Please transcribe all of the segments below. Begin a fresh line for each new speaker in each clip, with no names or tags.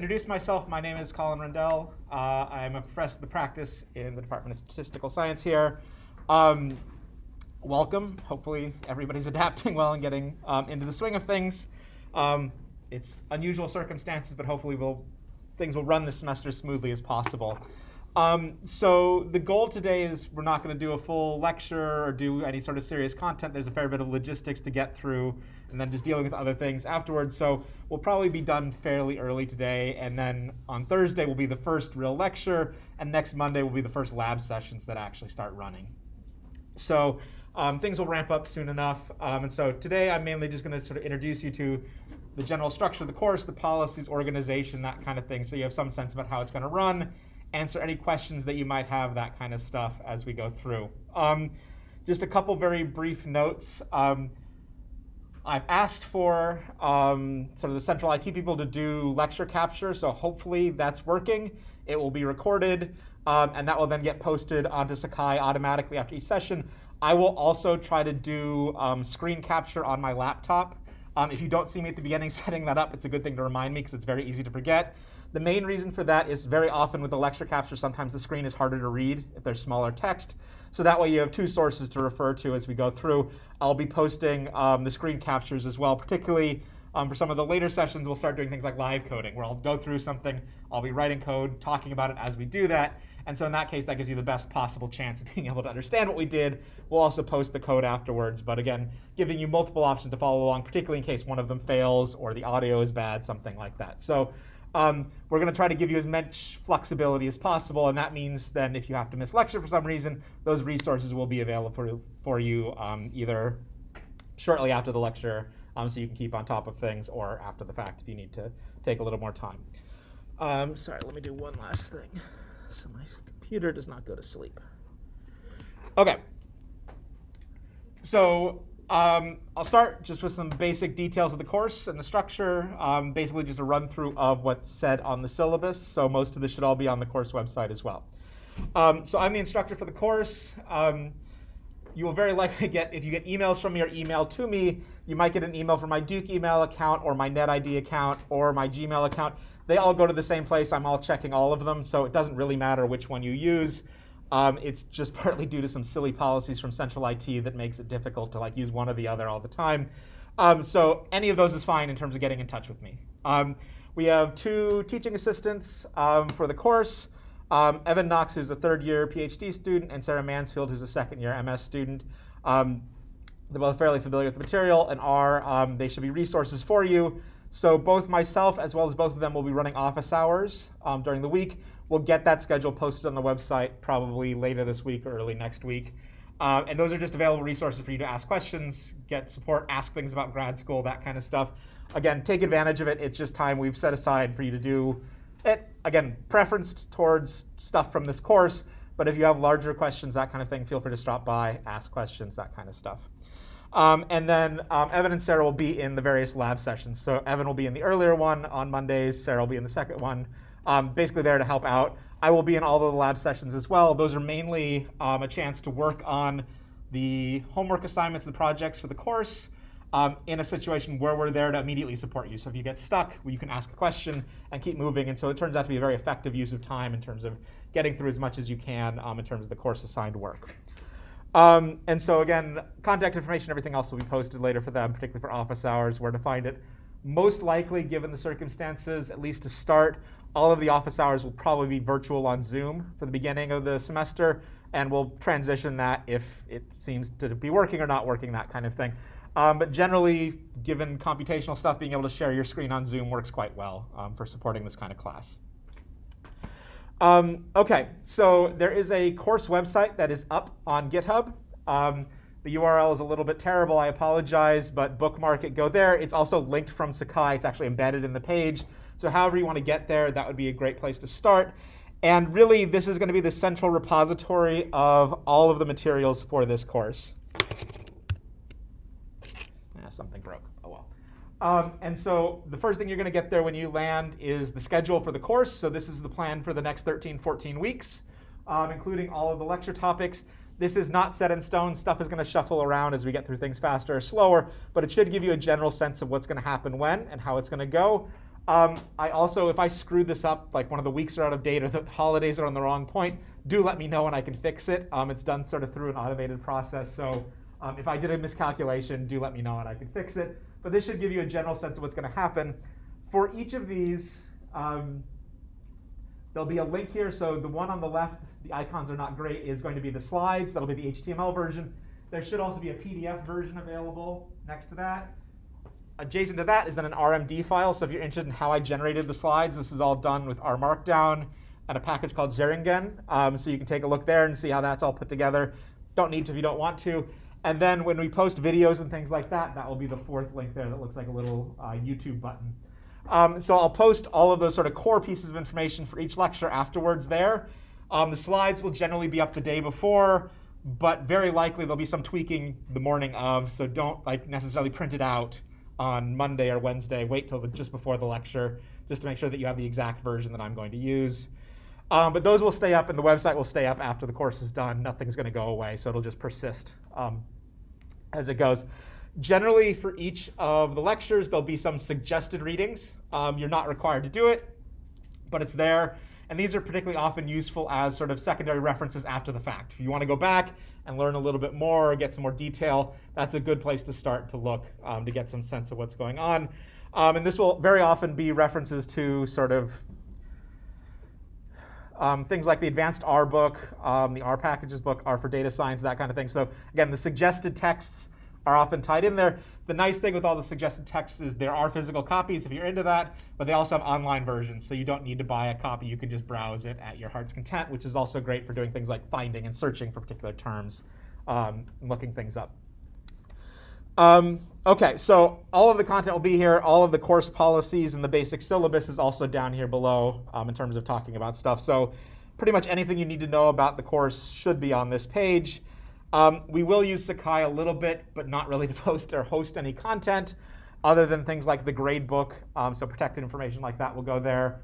Introduce myself. My name is Colin Rendell. I'm a professor of the practice in the Department of Statistical Science here. Welcome. Hopefully everybody's adapting well and getting into the swing of things. It's unusual circumstances, but hopefully things will run this semester as smoothly as possible. So the goal today is we're not going to do a full lecture or do any sort of serious content. There's a fair bit of logistics to get through and then just dealing with other things afterwards. So we'll probably be done fairly early today. And then on Thursday will be the first real lecture. And next Monday will be the first lab sessions that actually start running. So things will ramp up soon enough. And so today I'm mainly just going to sort of introduce you to the general structure of the course, the policies, organization, that kind of thing. So you have some sense about how it's going to run. Answer any questions that you might have, that kind of stuff as we go through. Just a couple very brief notes. I've asked for sort of the central IT people to do lecture capture, so hopefully that's working. It will be recorded, and that will then get posted onto Sakai automatically after each session. I will also try to do screen capture on my laptop. If you don't see me at the beginning setting that up, it's a good thing to remind me because it's very easy to forget. The main reason for that is very often with the lecture capture, sometimes the screen is harder to read if there's smaller text. So that way you have two sources to refer to as we go through. I'll be posting the screen captures as well, particularly for some of the later sessions. We'll start doing things like live coding, where I'll go through something, I'll be writing code, talking about it as we do that. And so in that case, that gives you the best possible chance of being able to understand what we did. We'll also post the code afterwards, but again, giving you multiple options to follow along, particularly in case one of them fails or the audio is bad, something like that. So we're going to try to give you as much flexibility as possible, and that means then if you have to miss lecture for some reason, those resources will be available for you either shortly after the lecture so you can keep on top of things, or after the fact if you need to take a little more time. Sorry, let me do one last thing so my computer does not go to sleep. Okay. So I'll start just with some basic details of the course and the structure, basically just a run through of what's said on the syllabus. So most of this should all be on the course website as well. So I'm the instructor for the course. You will very likely get, if you get emails from me or email to me, you might get an email from my Duke email account or my NetID account or my Gmail account. They all go to the same place. I'm all checking all of them, so it doesn't really matter which one you use. It's just partly due to some silly policies from Central IT that makes it difficult to use one or the other all the time. So any of those is fine in terms of getting in touch with me. We have two teaching assistants for the course. Evan Knox, who's a third-year PhD student, and Sarah Mansfield, who's a second-year MS student. They're both fairly familiar with the material and they should be resources for you. So both myself as well as both of them will be running office hours during the week. We'll get that schedule posted on the website probably later this week or early next week. And those are just available resources for you to ask questions, get support, ask things about grad school, that kind of stuff. Again, take advantage of it. It's just time we've set aside for you to do it. Again, preferenced towards stuff from this course, but if you have larger questions, that kind of thing, feel free to stop by, ask questions, that kind of stuff. And then Evan and Sarah will be in the various lab sessions. So Evan will be in the earlier one on Mondays, Sarah will be in the second one. Basically there to help out. I will be in all of the lab sessions as well. Those are mainly a chance to work on the homework assignments and projects for the course in a situation where we're there to immediately support you. So if you get stuck, you can ask a question and keep moving. And so it turns out to be a very effective use of time in terms of getting through as much as you can in terms of the course assigned work. And so again, contact information, everything else will be posted later for them, particularly for office hours, where to find it. Most likely, given the circumstances, at least to start, all of the office hours will probably be virtual on Zoom for the beginning of the semester, and we'll transition that if it seems to be working or not working, that kind of thing. But generally, given computational stuff, being able to share your screen on Zoom works quite well for supporting this kind of class. Okay, so there is a course website that is up on GitHub. The URL is a little bit terrible, I apologize, but bookmark it, go there. It's also linked from Sakai. It's actually embedded in the page. So however you want to get there, that would be a great place to start. And really, this is going to be the central repository of all of the materials for this course. Something broke. Oh well. And so the first thing you're going to get there when you land is the schedule for the course. So this is the plan for the next 13, 14 weeks, including all of the lecture topics. This is not set in stone. Stuff is going to shuffle around as we get through things faster or slower, but it should give you a general sense of what's going to happen when and how it's going to go. I also, if I screw this up, like one of the weeks are out of date or the holidays are on the wrong point, do let me know and I can fix it. It's done sort of through an automated process. So if I did a miscalculation, do let me know and I can fix it. But this should give you a general sense of what's going to happen. For each of these, there'll be a link here. So the one on the left, the icons are not great, is going to be the slides. That'll be the HTML version. There should also be a PDF version available next to that. Adjacent to that is then an RMD file. So if you're interested in how I generated the slides, this is all done with R Markdown and a package called Zeringen. So you can take a look there and see how that's all put together. Don't need to if you don't want to. And then when we post videos and things like that, that will be the fourth link there that looks like a little YouTube button. So I'll post all of those sort of core pieces of information for each lecture afterwards there. The slides will generally be up the day before, but very likely there'll be some tweaking the morning of, so don't necessarily print it out on Monday or Wednesday. Wait till just before the lecture, just to make sure that you have the exact version that I'm going to use. But those will stay up, and the website will stay up after the course is done. Nothing's going to go away, so it'll just persist as it goes. Generally, for each of the lectures, there'll be some suggested readings. You're not required to do it, but it's there. And these are particularly often useful as sort of secondary references after the fact. If you want to go back and learn a little bit more or get some more detail, that's a good place to start to look to get some sense of what's going on. And this will very often be references to sort of things like the Advanced R book, the R packages book, R for data science, that kind of thing. So again, the suggested texts are often tied in there. The nice thing with all the suggested texts is there are physical copies if you're into that, but they also have online versions, so you don't need to buy a copy. You can just browse it at your heart's content, which is also great for doing things like finding and searching for particular terms, and looking things up. Okay, so all of the content will be here. All of the course policies and the basic syllabus is also down here below in terms of talking about stuff. So pretty much anything you need to know about the course should be on this page. We will use Sakai a little bit, but not really to post or host any content other than things like the grade book. So protected information like that will go there.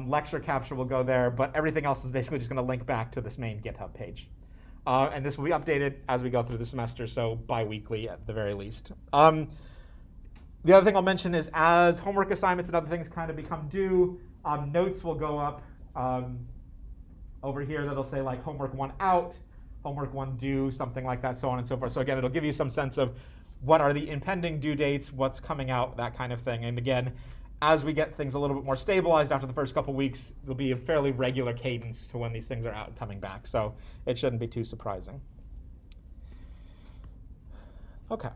Lecture capture will go there, but everything else is basically just going to link back to this main GitHub page. And this will be updated as we go through the semester, so bi-weekly at the very least. The other thing I'll mention is as homework assignments and other things kind of become due, notes will go up over here that'll say like homework 1 out, homework 1 due, something like that, so on and so forth. So again, it'll give you some sense of what are the impending due dates, what's coming out, that kind of thing. And again, as we get things a little bit more stabilized after the first couple weeks, there'll be a fairly regular cadence to when these things are out and coming back. So it shouldn't be too surprising. Okay.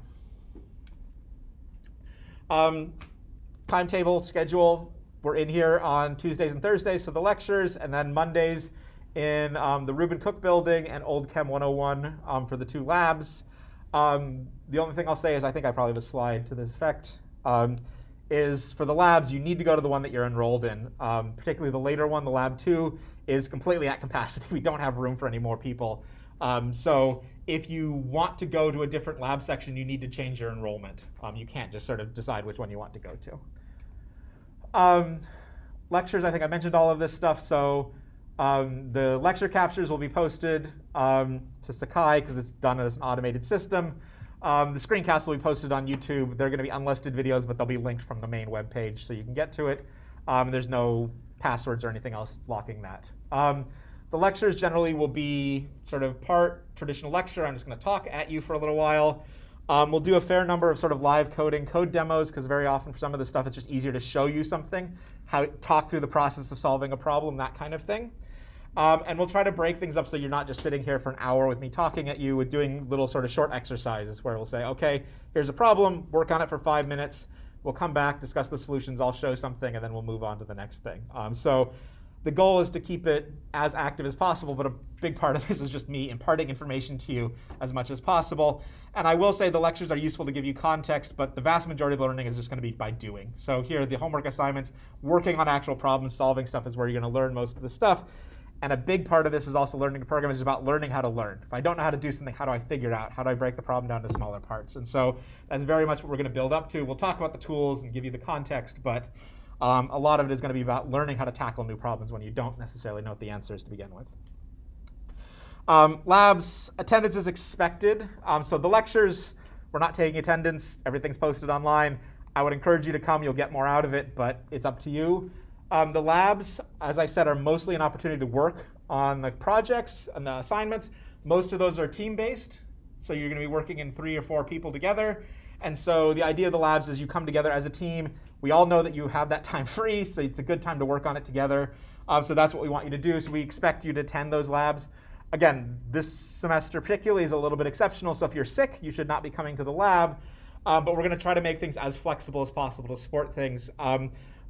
Timetable, schedule. We're in here on Tuesdays and Thursdays for the lectures, and then Mondays in the Reuben Cook building and Old Chem 101 for the 2 labs. The only thing I'll say is I think I probably have a slide to this effect. Is for the labs, you need to go to the one that you're enrolled in. Particularly the later one, the lab 2, is completely at capacity. We don't have room for any more people. So if you want to go to a different lab section, you need to change your enrollment. You can't just sort of decide which one you want to go to. Lectures, I think I mentioned all of this stuff. So the lecture captures will be posted to Sakai because it's done as an automated system. The screencasts will be posted on YouTube. They're going to be unlisted videos, but they'll be linked from the main web page so you can get to it. There's no passwords or anything else blocking that. The lectures generally will be sort of part traditional lecture. I'm just going to talk at you for a little while. We'll do a fair number of sort of live coding code demos because very often for some of this stuff it's just easier to show you something, talk through the process of solving a problem, that kind of thing. And we'll try to break things up so you're not just sitting here for an hour with me talking at you with doing little sort of short exercises where we'll say, okay, here's a problem, work on it for 5 minutes. We'll come back, discuss the solutions, I'll show something, and then we'll move on to the next thing. So the goal is to keep it as active as possible, but a big part of this is just me imparting information to you as much as possible. And I will say the lectures are useful to give you context, but the vast majority of learning is just going to be by doing. So here are the homework assignments. Working on actual problems, solving stuff is where you're going to learn most of the stuff. And a big part of this is also learning to program is about learning how to learn. If I don't know how to do something, how do I figure it out? How do I break the problem down to smaller parts? And so that's very much what we're going to build up to. We'll talk about the tools and give you the context, but a lot of it is going to be about learning how to tackle new problems when you don't necessarily know what the answer is to begin with. Labs, attendance is expected. So the lectures, we're not taking attendance. Everything's posted online. I would encourage you to come. You'll get more out of it, but it's up to you. The labs, as I said, are mostly an opportunity to work on the projects and the assignments. Most of those are team-based, so you're going to be working in 3 or 4 people together. And so the idea of the labs is you come together as a team. We all know that you have that time free, so it's a good time to work on it together. So that's what we want you to do. So we expect you to attend those labs. Again, this semester particularly is a little bit exceptional, so if you're sick, you should not be coming to the lab. But we're going to try to make things as flexible as possible to support things.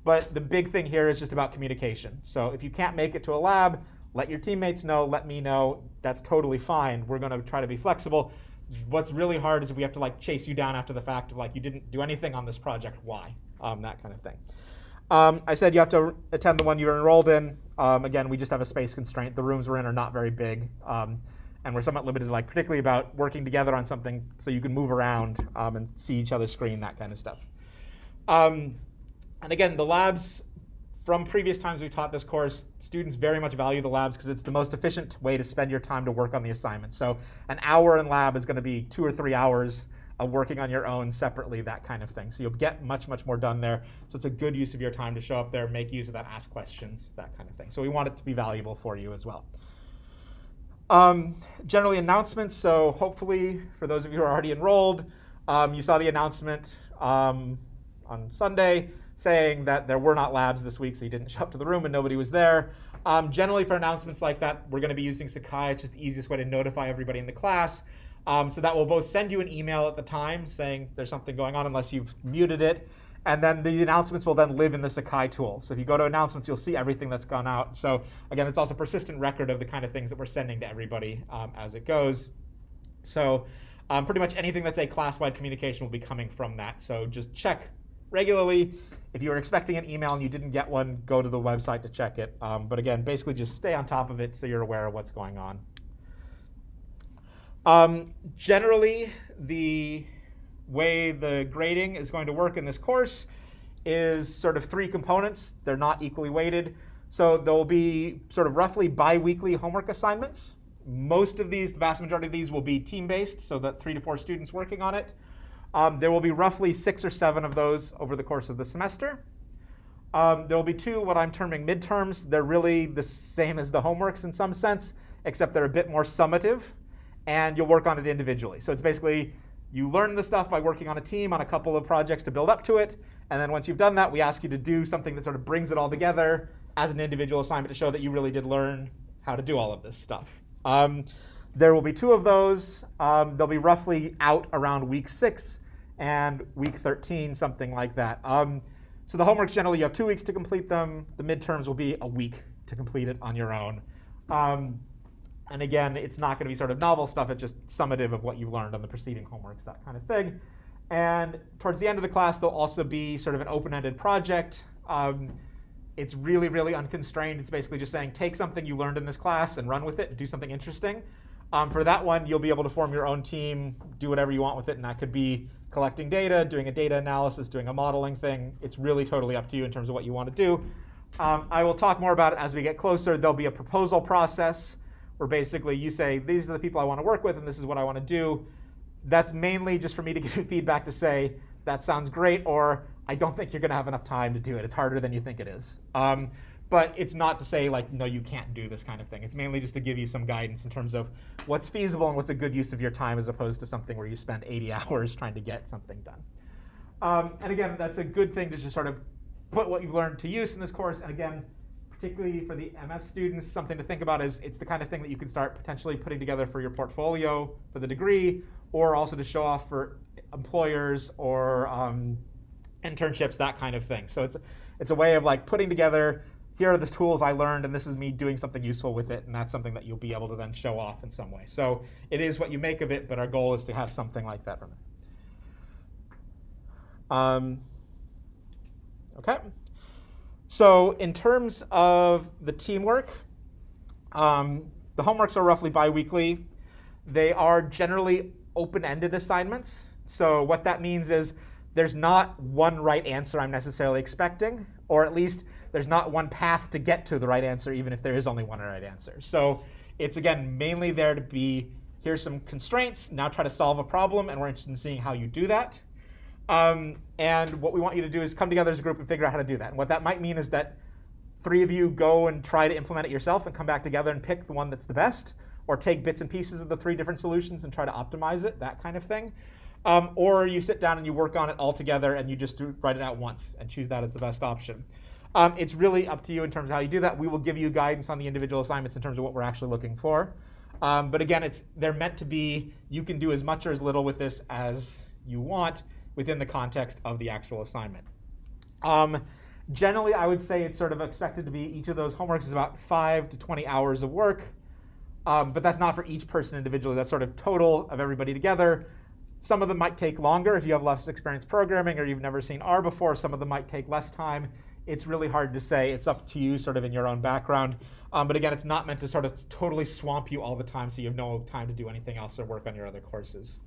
But the big thing here is just about communication. So if you can't make it to a lab, let your teammates know, let me know. That's totally fine. We're going to try to be flexible. What's really hard is if we have to like chase you down after the fact of like you didn't do anything on this project, why? That kind of thing. I said you have to attend the one you're enrolled in. Again, we just have a space constraint. The rooms we're in are not very big. And we're somewhat limited, like particularly about working together on something so you can move around and see each other's screen, that kind of stuff. And again, the labs, from previous times we've taught this course, students very much value the labs because it's the most efficient way to spend your time to work on the assignment. So an hour in lab is going to be 2 or 3 hours of working on your own separately, that kind of thing. So you'll get much, much more done there. So it's a good use of your time to show up there, make use of that, ask questions, that kind of thing. So we want it to be valuable for you as well. Generally announcements, so hopefully for those of you who are already enrolled, you saw the announcement on Sunday saying that there were not labs this week, so you didn't show up to the room and nobody was there. Generally for announcements like that, we're going to be using Sakai. It's just the easiest way to notify everybody in the class. So that will both send you an email at the time saying there's something going on unless you've muted it, and then the announcements will then live in the Sakai tool. So if you go to announcements, you'll see everything that's gone out. So again, it's also a persistent record of the kind of things that we're sending to everybody as it goes. So pretty much anything that's a class-wide communication will be coming from that. So just check regularly. If you were expecting an email and you didn't get one, go to the website to check it. But again, basically just stay on top of it so you're aware of what's going on. Generally, the way the grading is going to work in this course is sort of 3 components. They're not equally weighted. So there will be sort of roughly bi-weekly homework assignments. Most of these, the vast majority of these will be team-based, so that 3 to 4 students working on it. There will be roughly 6 or 7 of those over the course of the semester. There will be 2 what I'm terming midterms. They're really the same as the homeworks in some sense, except they're a bit more summative, and you'll work on it individually. So it's basically you learn the stuff by working on a team on a couple of projects to build up to it, and then once you've done that, we ask you to do something that sort of brings it all together as an individual assignment to show that you really did learn how to do all of this stuff. There will be 2 of those. They'll be roughly out around week 6 and week 13, something like that. So the homeworks, generally, you have 2 weeks to complete them. The midterms will be a week to complete it on your own. And again, it's not going to be sort of novel stuff. It's just summative of what you learned on the preceding homeworks, that kind of thing. And towards the end of the class, there'll also be sort of an open-ended project. It's really, really unconstrained. It's basically just saying, take something you learned in this class and run with it and do something interesting. For that one, you'll be able to form your own team, do whatever you want with it, and that could be collecting data, doing a data analysis, doing a modeling thing. It's really totally up to you in terms of what you want to do. I will talk more about it as we get closer. There'll be a proposal process where basically you say, these are the people I want to work with, and this is what I want to do. That's mainly just for me to give you feedback to say, that sounds great, or I don't think you're going to have enough time to do it. It's harder than you think it is. But it's not to say, like, no, you can't do this kind of thing. It's mainly just to give you some guidance in terms of what's feasible and what's a good use of your time as opposed to something where you spend 80 hours trying to get something done. And again, that's a good thing to just sort of put what you've learned to use in this course. And again, particularly for the MS students, something to think about is it's the kind of thing that you can start potentially putting together for your portfolio for the degree, or also to show off for employers or internships, that kind of thing. So it's a way of like putting together, here are the tools I learned, and this is me doing something useful with it, and that's something that you'll be able to then show off in some way. So it is what you make of it, but our goal is to have something like that from it. Okay. So in terms of the teamwork, the homeworks are roughly bi-weekly. They are generally open-ended assignments. So what that means is there's not one right answer I'm necessarily expecting, or at least there's not one path to get to the right answer, even if there is only one right answer. So it's, again, mainly there to be, here's some constraints, now try to solve a problem, and we're interested in seeing how you do that. And what we want you to do is come together as a group and figure out how to do that. And what that might mean is that 3 of you go and try to implement it yourself and come back together and pick the one that's the best, or take bits and pieces of the 3 different solutions and try to optimize it, that kind of thing. Or you sit down and you work on it all together and you just write it out once and choose that as the best option. It's really up to you in terms of how you do that. We will give you guidance on the individual assignments in terms of what we're actually looking for. But again, they're meant to be, you can do as much or as little with this as you want within the context of the actual assignment. Generally, I would say it's sort of expected to be, each of those homeworks is about 5 to 20 hours of work. But that's not for each person individually. That's sort of total of everybody together. Some of them might take longer if you have less experience programming or you've never seen R before. Some of them might take less time. It's really hard to say. It's up to you sort of in your own background. But again, it's not meant to sort of totally swamp you all the time so you have no time to do anything else or work on your other courses.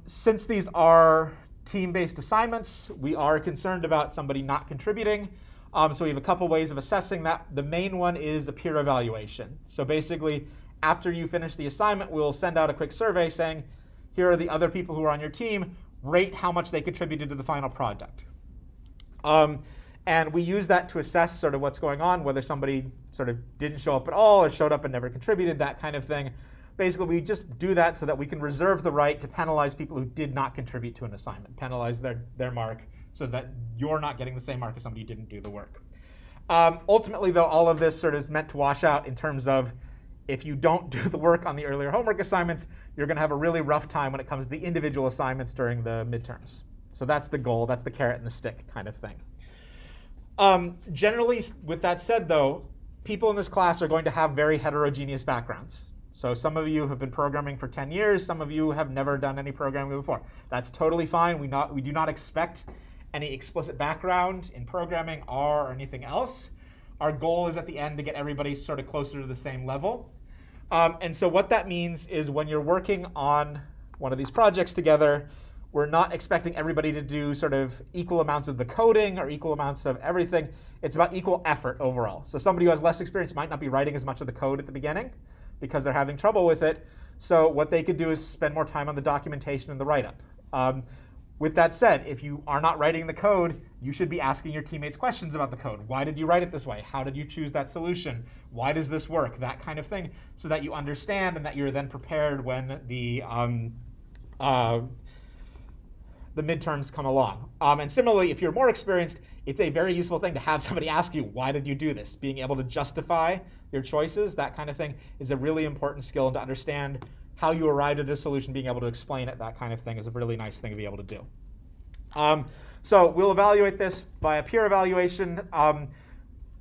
Since these are team-based assignments, we are concerned about somebody not contributing. So we have a couple ways of assessing that. The main one is a peer evaluation. So basically, after you finish the assignment, we'll send out a quick survey saying, here are the other people who are on your team, rate how much they contributed to the final project. And we use that to assess sort of what's going on, whether somebody sort of didn't show up at all or showed up and never contributed, that kind of thing. Basically, we just do that so that we can reserve the right to penalize people who did not contribute to an assignment, penalize their mark, so that you're not getting the same mark as somebody who didn't do the work. Ultimately, though, all of this sort of is meant to wash out in terms of if you don't do the work on the earlier homework assignments, you're going to have a really rough time when it comes to the individual assignments during the midterms. So that's the goal. That's the carrot and the stick kind of thing. Generally, with that said, though, people in this class are going to have very heterogeneous backgrounds. So some of you have been programming for 10 years. Some of you have never done any programming before. That's totally fine. We do not expect any explicit background in programming, R, or anything else. Our goal is at the end to get everybody sort of closer to the same level. And so what that means is when you're working on one of these projects together, we're not expecting everybody to do sort of equal amounts of the coding or equal amounts of everything. It's about equal effort overall. So somebody who has less experience might not be writing as much of the code at the beginning because they're having trouble with it. So what they could do is spend more time on the documentation and the write-up. With that said, if you are not writing the code, you should be asking your teammates questions about the code. Why did you write it this way? How did you choose that solution? Why does this work? That kind of thing, so that you understand and that you're then prepared when the midterms come along. And similarly, if you're more experienced, it's a very useful thing to have somebody ask you, why did you do this? Being able to justify your choices, that kind of thing, is a really important skill, and to understand how you arrived at a solution, being able to explain it, that kind of thing, is a really nice thing to be able to do. So we'll evaluate this by a peer evaluation.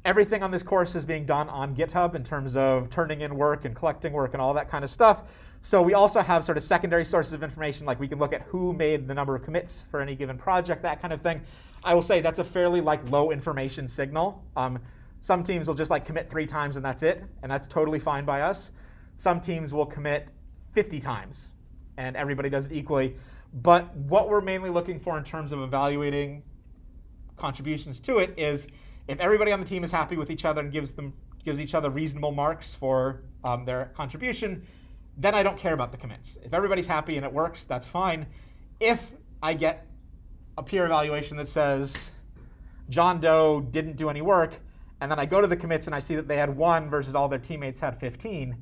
Everything on this course is being done on GitHub in terms of turning in work and collecting work and all that kind of stuff. So we also have sort of secondary sources of information, like we can look at who made the number of commits for any given project, that kind of thing. I will say that's a fairly low information signal. Some teams will just commit 3 times and that's it, and that's totally fine by us. Some teams will commit 50 times, and everybody does it equally. But what we're mainly looking for in terms of evaluating contributions to it is if everybody on the team is happy with each other and gives each other reasonable marks for their contribution, then I don't care about the commits. If everybody's happy and it works, that's fine. If I get a peer evaluation that says John Doe didn't do any work, and then I go to the commits and I see that they had 1 versus all their teammates had 15,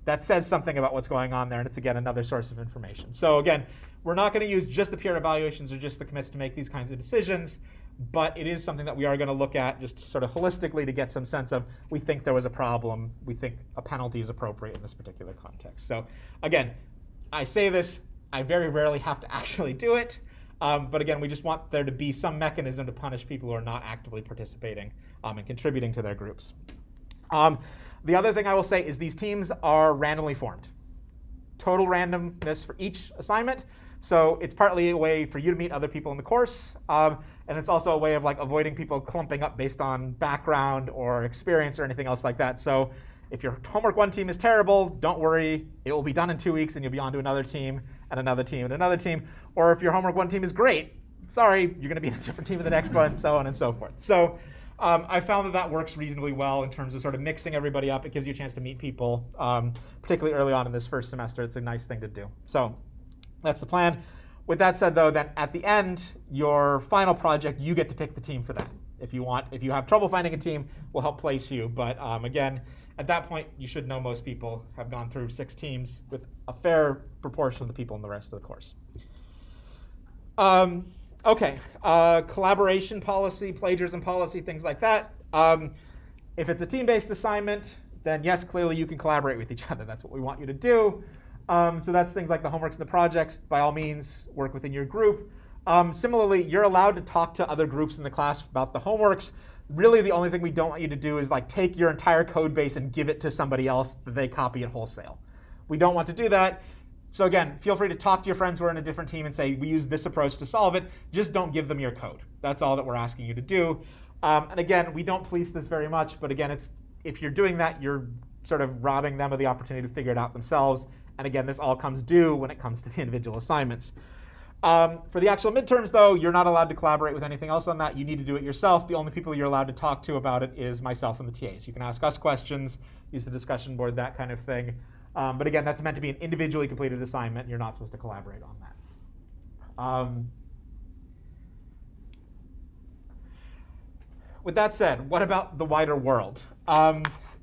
that says something about what's going on there, and it's, again, another source of information. So again, we're not going to use just the peer evaluations or just the commits to make these kinds of decisions, but it is something that we are going to look at just sort of holistically to get some sense of, we think there was a problem, we think a penalty is appropriate in this particular context. So again, I say this, I very rarely have to actually do it, but again, we just want there to be some mechanism to punish people who are not actively participating and contributing to their groups. The other thing I will say is these teams are randomly formed. Total randomness for each assignment. So it's partly a way for you to meet other people in the course, and it's also a way of avoiding people clumping up based on background or experience or anything else like that. So if your homework 1 team is terrible, don't worry. It will be done in 2 weeks, and you'll be on to another team and another team and another team. Or if your homework 1 team is great, sorry, you're going to be in a different team in the next one, so on and so forth. So I found that works reasonably well in terms of sort of mixing everybody up. It gives you a chance to meet people, particularly early on in this first semester. It's a nice thing to do. So that's the plan. With that said, though, then at the end, your final project, you get to pick the team for that. If you have trouble finding a team, we'll help place you. But again, at that point, you should know most people have gone through 6 teams with a fair proportion of the people in the rest of the course. Okay, collaboration policy, plagiarism policy, things like that. If it's a team-based assignment, then yes, clearly you can collaborate with each other. That's what we want you to do. So that's things like the homeworks and the projects. By all means, work within your group. Similarly, you're allowed to talk to other groups in the class about the homeworks. Really, the only thing we don't want you to do is like take your entire code base and give it to somebody else that they copy it wholesale. We don't want to do that. So again, feel free to talk to your friends who are in a different team and say, we use this approach to solve it. Just don't give them your code. That's all that we're asking you to do. And again, we don't police this very much, but again, if you're doing that, you're sort of robbing them of the opportunity to figure it out themselves. And again, this all comes due when it comes to the individual assignments. For the actual midterms, though, you're not allowed to collaborate with anything else on that. You need to do it yourself. The only people you're allowed to talk to about it is myself and the TAs. You can ask us questions, use the discussion board, that kind of thing. But again, that's meant to be an individually completed assignment. You're not supposed to collaborate on that. With that said, what about the wider world?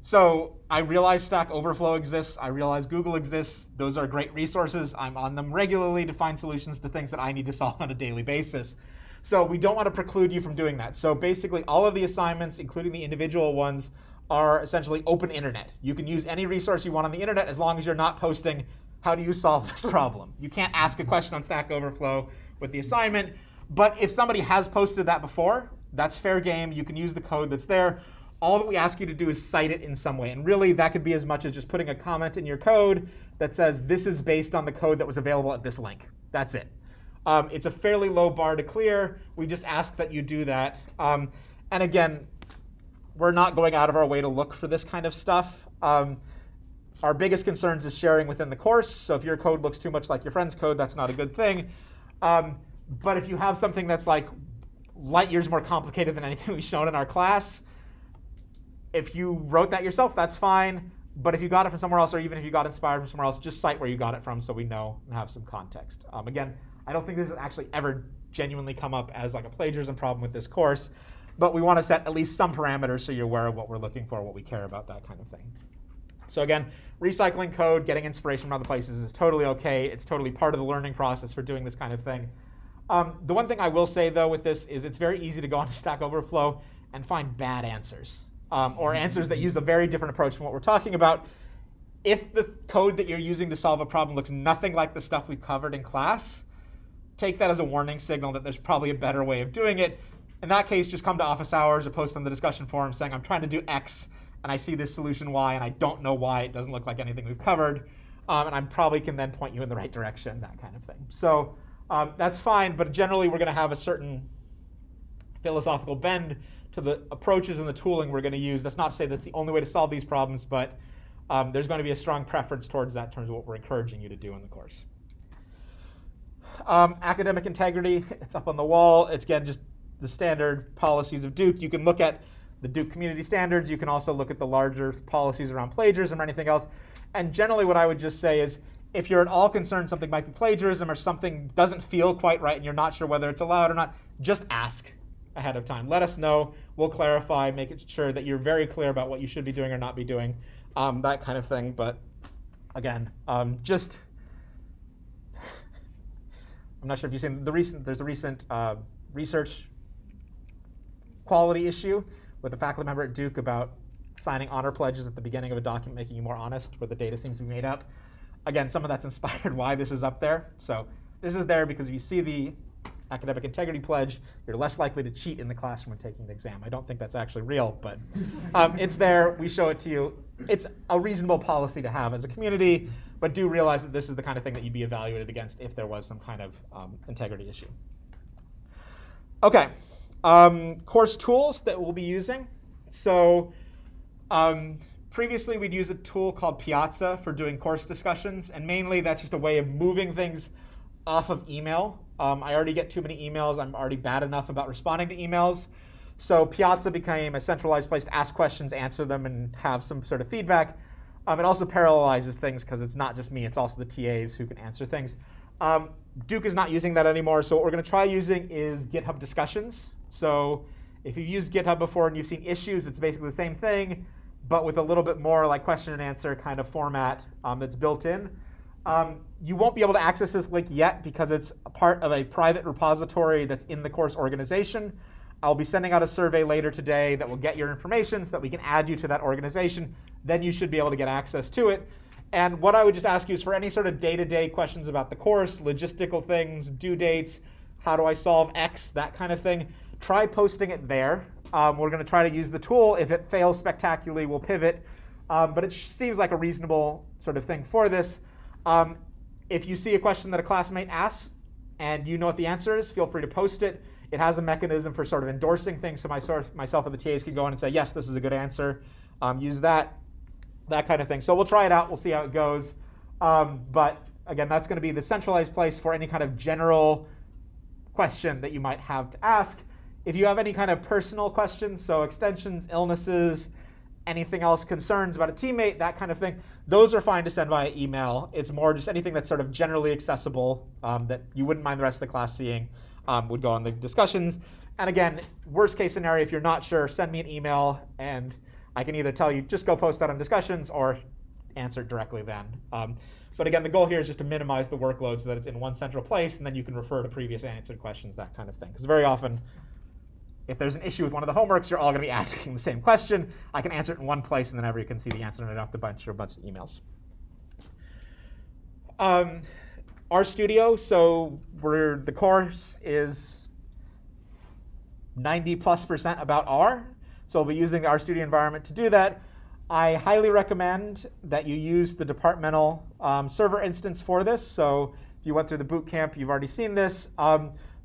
So I realize Stack Overflow exists. I realize Google exists. Those are great resources. I'm on them regularly to find solutions to things that I need to solve on a daily basis. So we don't want to preclude you from doing that. So basically, all of the assignments, including the individual ones, are essentially open internet. You can use any resource you want on the internet as long as you're not posting, how do you solve this problem? You can't ask a question on Stack Overflow with the assignment. But if somebody has posted that before, that's fair game. You can use the code that's there. All that we ask you to do is cite it in some way. And really, that could be as much as just putting a comment in your code that says, this is based on the code that was available at this link. That's it. It's a fairly low bar to clear. We just ask that you do that. And again, we're not going out of our way to look for this kind of stuff. Our biggest concerns is sharing within the course. So if your code looks too much like your friend's code, that's not a good thing. But if you have something that's like light years more complicated than anything we've shown in our class, if you wrote that yourself, that's fine. But if you got it from somewhere else, or even if you got inspired from somewhere else, just cite where you got it from so we know and have some context. Again, I don't think this has actually ever genuinely come up as like a plagiarism problem with this course, but we want to set at least some parameters so you're aware of what we're looking for, what we care about, that kind of thing. So again, recycling code, getting inspiration from other places is totally okay. It's totally part of the learning process for doing this kind of thing. The one thing I will say, though, with this is it's very easy to go onto Stack Overflow and find bad answers. Or answers that use a very different approach from what we're talking about. If the code that you're using to solve a problem looks nothing like the stuff we covered in class, take that as a warning signal that there's probably a better way of doing it. In that case, just come to office hours or post on the discussion forum saying, I'm trying to do X, and I see this solution Y, and I don't know why it doesn't look like anything we've covered. And I probably can then point you in the right direction, that kind of thing. So that's fine, but generally we're going to have a certain philosophical bend to the approaches and the tooling we're going to use. That's not to say that's the only way to solve these problems, but there's going to be a strong preference towards that in terms of what we're encouraging you to do in the course. Academic integrity, it's up on the wall. It's, again, just the standard policies of Duke. You can look at the Duke community standards. You can also look at the larger policies around plagiarism or anything else. And generally what I would just say is, if you're at all concerned something might be plagiarism or something doesn't feel quite right and you're not sure whether it's allowed or not, just ask ahead of time. Let us know. We'll clarify, make it sure that you're very clear about what you should be doing or not be doing, that kind of thing. But again, I'm not sure if you've seen there's a recent research quality issue with a faculty member at Duke about signing honor pledges at the beginning of a document making you more honest, where the data seems to be made up. Again, some of that's inspired why this is up there. So this is there because if you see the academic integrity pledge, you're less likely to cheat in the classroom when taking the exam. I don't think that's actually real, but it's there. We show it to you. It's a reasonable policy to have as a community, but do realize that this is the kind of thing that you'd be evaluated against if there was some kind of integrity issue. Okay, course tools that we'll be using. So previously we'd use a tool called Piazza for doing course discussions, and mainly that's just a way of moving things off of email. I already get too many emails. I'm already bad enough about responding to emails. So Piazza became a centralized place to ask questions, answer them, and have some sort of feedback. It also parallelizes things because it's not just me, it's also the TAs who can answer things. Duke is not using that anymore, so what we're going to try using is GitHub discussions. So if you've used GitHub before and you've seen issues, it's basically the same thing, but with a little bit more like question and answer kind of format that's built in. You won't be able to access this link yet because it's a part of a private repository that's in the course organization. I'll be sending out a survey later today that will get your information so that we can add you to that organization. Then you should be able to get access to it. And what I would just ask you is for any sort of day-to-day questions about the course, logistical things, due dates, how do I solve X, that kind of thing, try posting it there. We're going to try to use the tool. If it fails spectacularly, we'll pivot. But it seems like a reasonable sort of thing for this. If you see a question that a classmate asks and you know what the answer is, feel free to post it. It has a mechanism for sort of endorsing things, so myself and the TAs can go in and say, yes, this is a good answer. Use that kind of thing. So we'll try it out. We'll see how it goes. But again, that's going to be the centralized place for any kind of general question that you might have to ask. If you have any kind of personal questions, so extensions, illnesses, anything else, concerns about a teammate, that kind of thing, those are fine to send via email. It's more just anything that's sort of generally accessible that you wouldn't mind the rest of the class seeing would go on the discussions. And again, worst case scenario, if you're not sure, send me an email and I can either tell you just go post that on discussions or answer it directly then. But again, the goal here is just to minimize the workload so that it's in one central place and then you can refer to previous answered questions, that kind of thing. Because very often, if there's an issue with one of the homeworks, you're all going to be asking the same question. I can answer it in one place, and then everybody can see the answer, and I don't have to bunch a bunch of emails. RStudio, so the course is 90+% about R. So we'll be using the RStudio environment to do that. I highly recommend that you use the departmental server instance for this. So if you went through the boot camp, you've already seen this.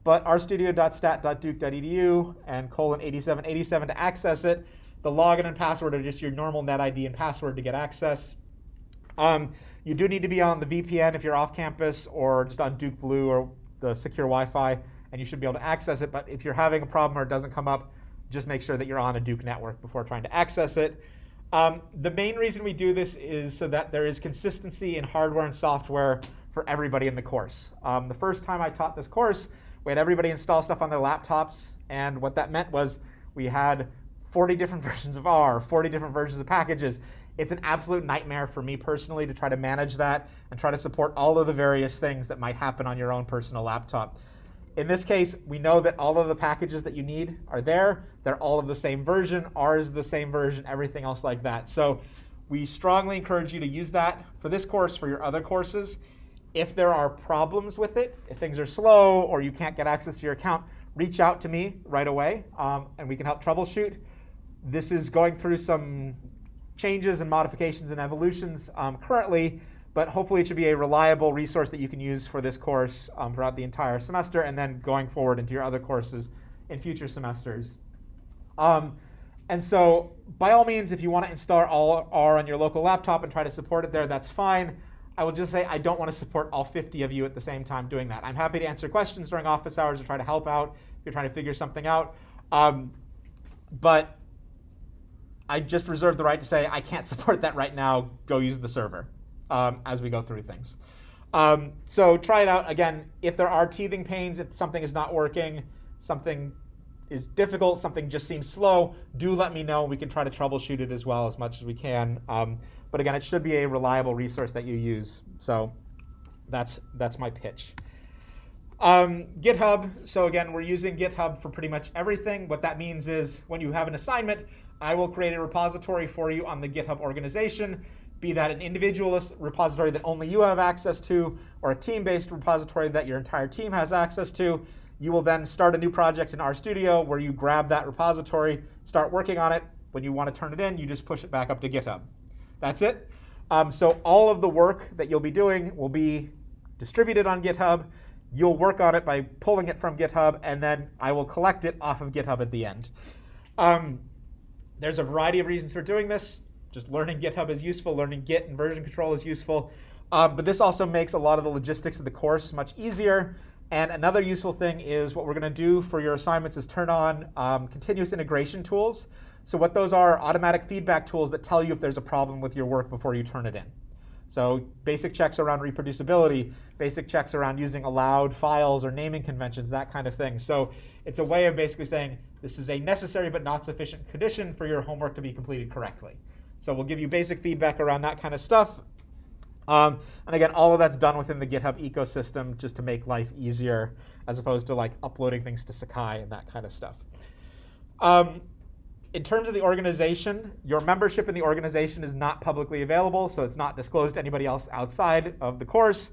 But rstudio.stat.duke.edu and :8787 to access it. The login and password are just your normal NetID and password to get access. You do need to be on the VPN if you're off campus or just on Duke Blue or the secure Wi-Fi, and you should be able to access it. But if you're having a problem or it doesn't come up, just make sure that you're on a Duke network before trying to access it. The main reason we do this is so that there is consistency in hardware and software for everybody in the course. The first time I taught this course, we had everybody install stuff on their laptops, and what that meant was we had 40 different versions of R, 40 different versions of packages. It's an absolute nightmare for me personally to try to manage that and try to support all of the various things that might happen on your own personal laptop. In this case, we know that all of the packages that you need are there. They're all of the same version. R is the same version, everything else like that. So we strongly encourage you to use that for this course, for your other courses. If there are problems with it, if things are slow or you can't get access to your account, reach out to me right away and we can help troubleshoot. This is going through some changes and modifications and evolutions currently, but hopefully it should be a reliable resource that you can use for this course throughout the entire semester and then going forward into your other courses in future semesters. And so by all means, if you want to install all R on your local laptop and try to support it there, that's fine. I will just say I don't want to support all 50 of you at the same time doing that. I'm happy to answer questions during office hours or try to help out if you're trying to figure something out. But I just reserve the right to say I can't support that right now. Go use the server as we go through things. So try it out. Again, if there are teething pains, if something is not working, something is difficult, something just seems slow, do let me know. We can try to troubleshoot it as well as much as we can. But again, it should be a reliable resource that you use. So that's my pitch. GitHub, so again, we're using GitHub for pretty much everything. What that means is when you have an assignment, I will create a repository for you on the GitHub organization, be that an individualist repository that only you have access to, or a team-based repository that your entire team has access to. You will then start a new project in RStudio where you grab that repository, start working on it. When you want to turn it in, you just push it back up to GitHub. That's it. So all of the work that you'll be doing will be distributed on GitHub. You'll work on it by pulling it from GitHub, and then I will collect it off of GitHub at the end. There's a variety of reasons for doing this. Just learning GitHub is useful. Learning Git and version control is useful. But this also makes a lot of the logistics of the course much easier. And another useful thing is what we're going to do for your assignments is turn on continuous integration tools. So what those are automatic feedback tools that tell you if there's a problem with your work before you turn it in. So basic checks around reproducibility, basic checks around using allowed files or naming conventions, that kind of thing. So it's a way of basically saying this is a necessary but not sufficient condition for your homework to be completed correctly. So we'll give you basic feedback around that kind of stuff. And again, all of that's done within the GitHub ecosystem just to make life easier as opposed to like uploading things to Sakai and that kind of stuff. In terms of the organization, your membership in the organization is not publicly available, so it's not disclosed to anybody else outside of the course.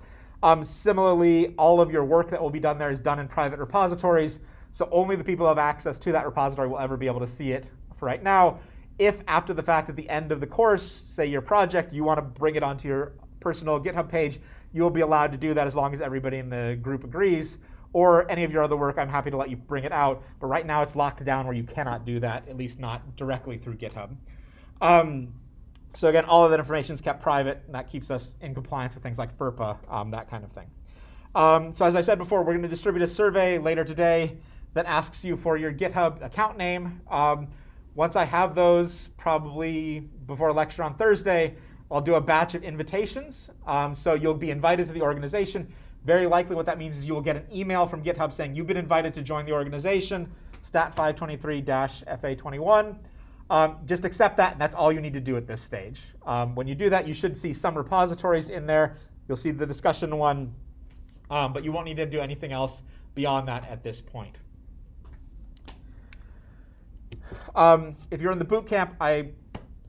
Similarly, all of your work that will be done there is done in private repositories, so only the people who have access to that repository will ever be able to see it for right now. If after the fact, at the end of the course, say your project, you want to bring it onto your personal GitHub page, you'll be allowed to do that as long as everybody in the group agrees. Or any of your other work, I'm happy to let you bring it out. But right now it's locked down where you cannot do that, at least not directly through GitHub. So again, all of that information is kept private, and that keeps us in compliance with things like FERPA, that kind of thing. So as I said before, we're going to distribute a survey later today that asks you for your GitHub account name. Once I have those, probably before lecture on Thursday, I'll do a batch of invitations. So you'll be invited to the organization. Very likely what that means is you will get an email from GitHub saying you've been invited to join the organization, Stat 523-FA21. Just accept that, and that's all you need to do at this stage. When you do that, you should see some repositories in there. You'll see the discussion one, but you won't need to do anything else beyond that at this point. If you're in the boot camp, I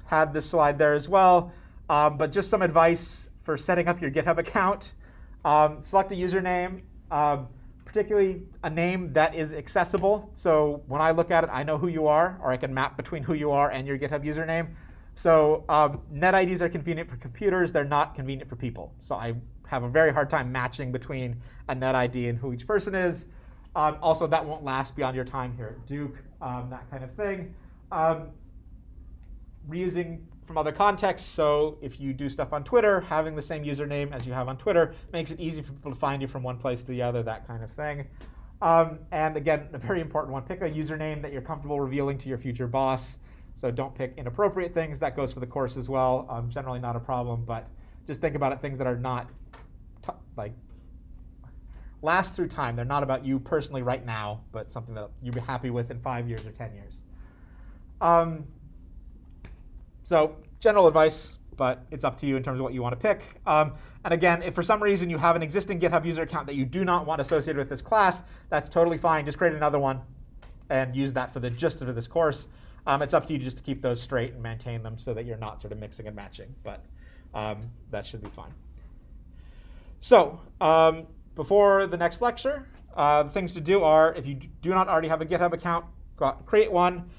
had this slide there as well, but just some advice for setting up your GitHub account. Select a username, particularly a name that is accessible. So when I look at it, I know who you are, or I can map between who you are and your GitHub username. So NetIDs are convenient for computers. They're not convenient for people. So I have a very hard time matching between a NetID and who each person is. Also, that won't last beyond your time here at Duke, that kind of thing. Reusing from other contexts, so if you do stuff on Twitter, having the same username as you have on Twitter makes it easy for people to find you from one place to the other, that kind of thing. And again, a very important one, pick a username that you're comfortable revealing to your future boss. So don't pick inappropriate things. That goes for the course as well. Generally not a problem, but just think about it, things that are not like last through time. They're not about you personally right now, but something that you'll be happy with in 5 years or 10 years. So general advice, but it's up to you in terms of what you want to pick. And again, if for some reason you have an existing GitHub user account that you do not want associated with this class, that's totally fine. Just create another one and use that for the gist of this course. It's up to you just to keep those straight and maintain them so that you're not sort of mixing and matching, but that should be fine. So before the next lecture, the things to do are, if you do not already have a GitHub account, go out and create one.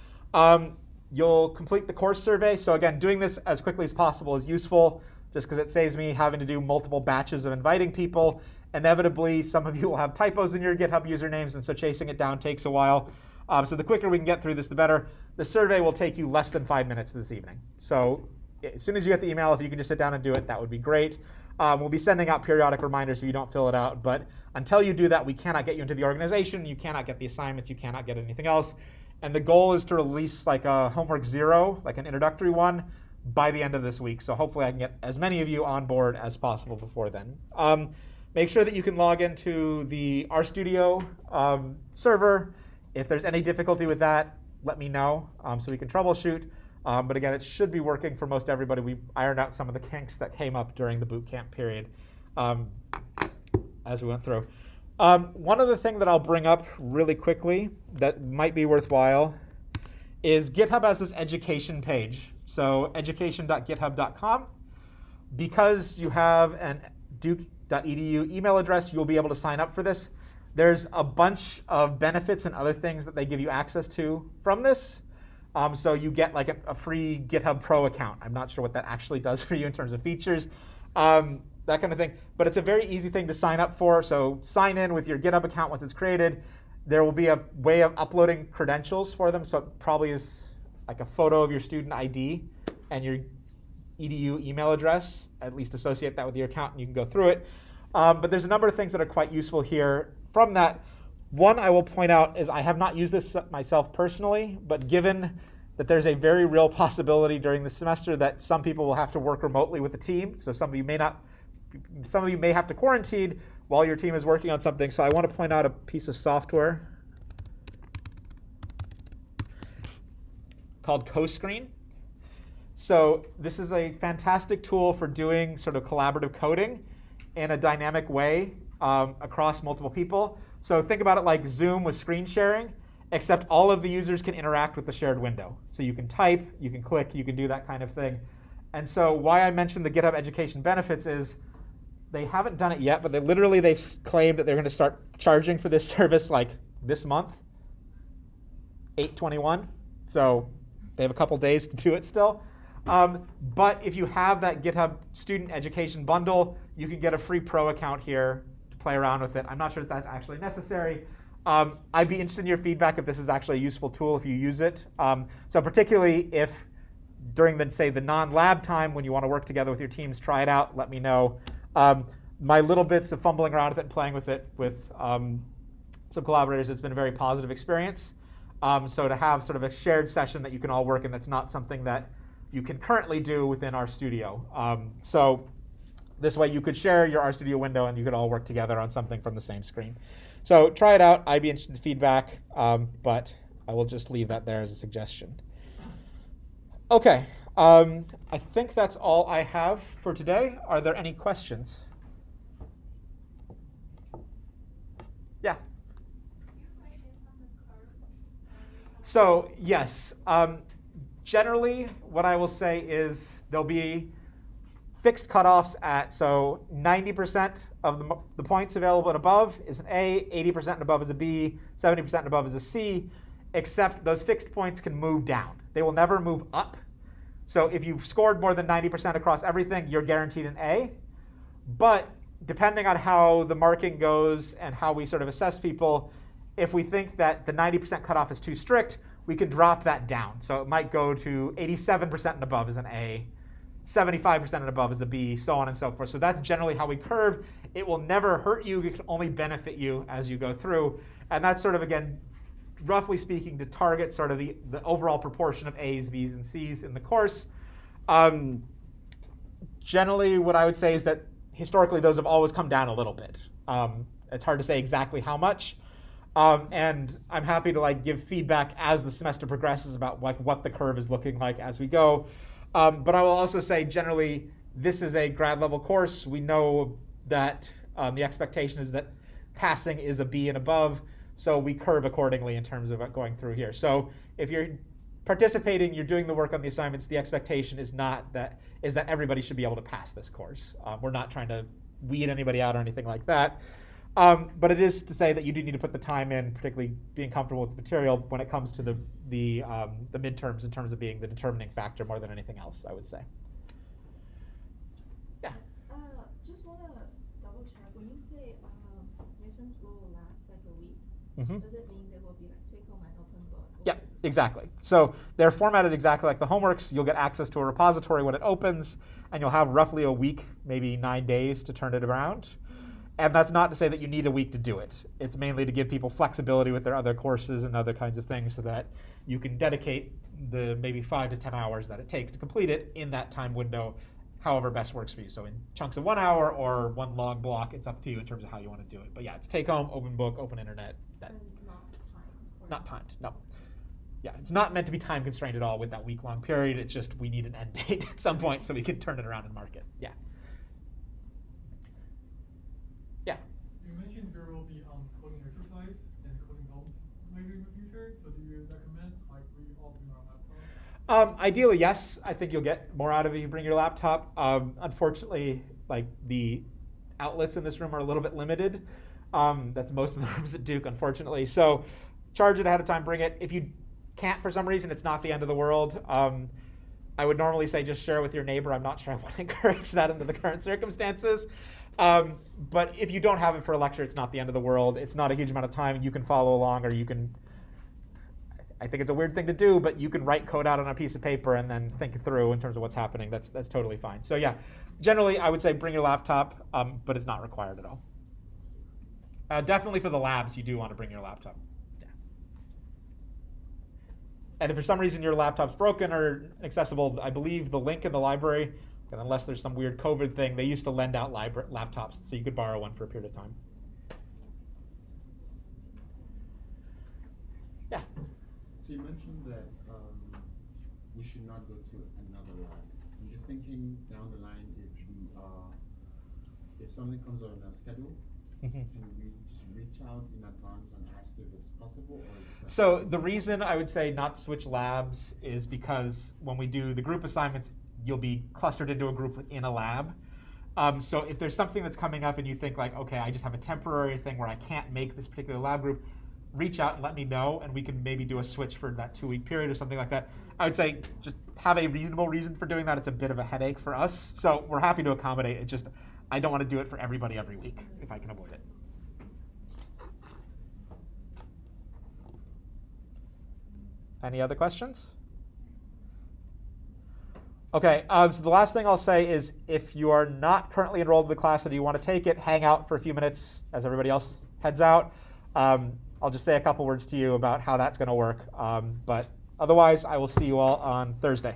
You'll complete the course survey. So again, doing this as quickly as possible is useful just because it saves me having to do multiple batches of inviting people. Inevitably, some of you will have typos in your GitHub usernames, and so chasing it down takes a while. So the quicker we can get through this, the better. The survey will take you less than 5 minutes this evening. So as soon as you get the email, if you can just sit down and do it, that would be great. We'll be sending out periodic reminders if you don't fill it out. But until you do that, we cannot get you into the organization. You cannot get the assignments. You cannot get anything else. And the goal is to release like a homework 0, like an introductory one, by the end of this week. So hopefully I can get as many of you on board as possible before then. Make sure that you can log into the RStudio server. If there's any difficulty with that, let me know so we can troubleshoot. But again, it should be working for most everybody. We ironed out some of the kinks that came up during the boot camp period as we went through. One other thing that I'll bring up really quickly that might be worthwhile is GitHub has this education page. So education.github.com. Because you have an duke.edu email address, you'll be able to sign up for this. There's a bunch of benefits and other things that they give you access to from this. So you get like a free GitHub Pro account. I'm not sure what that actually does for you in terms of features. That kind of thing. But it's a very easy thing to sign up for. So sign in with your GitHub account once it's created. There will be a way of uploading credentials for them. So it probably is like a photo of your student ID and your edu email address. At least associate that with your account and you can go through it. But there's a number of things that are quite useful here from that. One I will point out is I have not used this myself personally, but given that there's a very real possibility during the semester that some people will have to work remotely with the team. So some of you may have to quarantine while your team is working on something. So I want to point out a piece of software called CoScreen. So this is a fantastic tool for doing sort of collaborative coding in a dynamic way across multiple people. So think about it like Zoom with screen sharing, except all of the users can interact with the shared window. So you can type, you can click, you can do that kind of thing. And so why I mentioned the GitHub Education benefits is they haven't done it yet, but they've claimed that they're going to start charging for this service like this month, 8/21. So they have a couple days to do it still. But if you have that GitHub Student Education bundle, you can get a free pro account here to play around with it. I'm not sure if that's actually necessary. I'd be interested in your feedback if this is actually a useful tool if you use it. So particularly if during the non-lab time when you want to work together with your teams, try it out, let me know. My little bits of fumbling around with it and playing with it with some collaborators, it's been a very positive experience. So to have sort of a shared session that you can all work in, that's not something that you can currently do within RStudio. So this way you could share your RStudio window and you could all work together on something from the same screen. So try it out. I'd be interested in feedback, but I will just leave that there as a suggestion. Okay, I think that's all I have for today. Are there any questions? Yeah. So yes, generally what I will say is there'll be fixed cutoffs at, so 90% of the points available and above is an A, 80% and above is a B, 70% and above is a C, except those fixed points can move down. They will never move up. So if you've scored more than 90% across everything, you're guaranteed an A. But depending on how the marking goes and how we sort of assess people, if we think that the 90% cutoff is too strict, we can drop that down. So it might go to 87% and above is an A, 75% and above is a B, so on and so forth. So that's generally how we curve. It will never hurt you. It can only benefit you as you go through. And that's sort of, again, roughly speaking, to target sort of the overall proportion of A's, B's, and C's in the course. Generally, what I would say is that historically, those have always come down a little bit. It's hard to say exactly how much. And I'm happy to give feedback as the semester progresses about what the curve is looking like as we go. But I will also say generally, this is a grad level course. We know that the expectation is that passing is a B and above. So we curve accordingly in terms of going through here. So if you're participating, you're doing the work on the assignments, the expectation is that everybody should be able to pass this course. We're not trying to weed anybody out or anything like that. But it is to say that you do need to put the time in, particularly being comfortable with the material when it comes to the midterms in terms of being the determining factor more than anything else, I would say. Yeah.
Just want to double check. When you say midterms will last like a week,
Mm-hmm.
does it mean there will be take-home and open book?
Yeah, exactly. So they're formatted exactly like the homeworks. You'll get access to a repository when it opens, and you'll have roughly a week, maybe 9 days to turn it around. And that's not to say that you need a week to do it. It's mainly to give people flexibility with their other courses and other kinds of things so that you can dedicate the maybe 5 to 10 hours that it takes to complete it in that time window, however best works for you. So in chunks of 1 hour or one long block, it's up to you in terms of how you want to do it. But yeah, it's take home, open book, open internet. Not timed, no. Yeah, it's not meant to be time constrained at all with that week-long period. It's just we need an end date at some point so we can turn it around and mark it. Yeah. Yeah.
You mentioned there will be coding exercise and coding notes maybe in the future. So do you recommend we all bring our laptop?
Ideally, yes. I think you'll get more out of it if you bring your laptop. Unfortunately, the outlets in this room are a little bit limited. That's most of the rooms at Duke, unfortunately. So charge it ahead of time, bring it. If you can't for some reason, it's not the end of the world. I would normally say just share with your neighbor. I'm not sure I want to encourage that under the current circumstances. But if you don't have it for a lecture, it's not the end of the world. It's not a huge amount of time. You can follow along, or you can, I think it's a weird thing to do, but you can write code out on a piece of paper and then think it through in terms of what's happening. That's totally fine. So yeah, generally I would say bring your laptop, but it's not required at all. Definitely for the labs, you do want to bring your laptop. Yeah. And if for some reason your laptop's broken or inaccessible, I believe the link in the library, and unless there's some weird COVID thing, they used to lend out laptops, so you could borrow one for a period of time. Yeah.
So you mentioned that we should not go to another lab. I'm just thinking down the line if something comes out on our schedule, can we just reach out in advance and ask if it's possible, or is it
So the reason I would say not switch labs is because when we do the group assignments, you'll be clustered into a group within a lab. So if there's something that's coming up and you think like, okay, I just have a temporary thing where I can't make this particular lab group, reach out and let me know, and we can maybe do a switch for that 2-week period or something like that. I would say just have a reasonable reason for doing that. It's a bit of a headache for us. So we're happy to accommodate it. Just I don't want to do it for everybody every week if I can avoid it. Any other questions? Okay, so the last thing I'll say is if you are not currently enrolled in the class and you want to take it, hang out for a few minutes as everybody else heads out. I'll just say a couple words to you about how that's going to work. But otherwise, I will see you all on Thursday.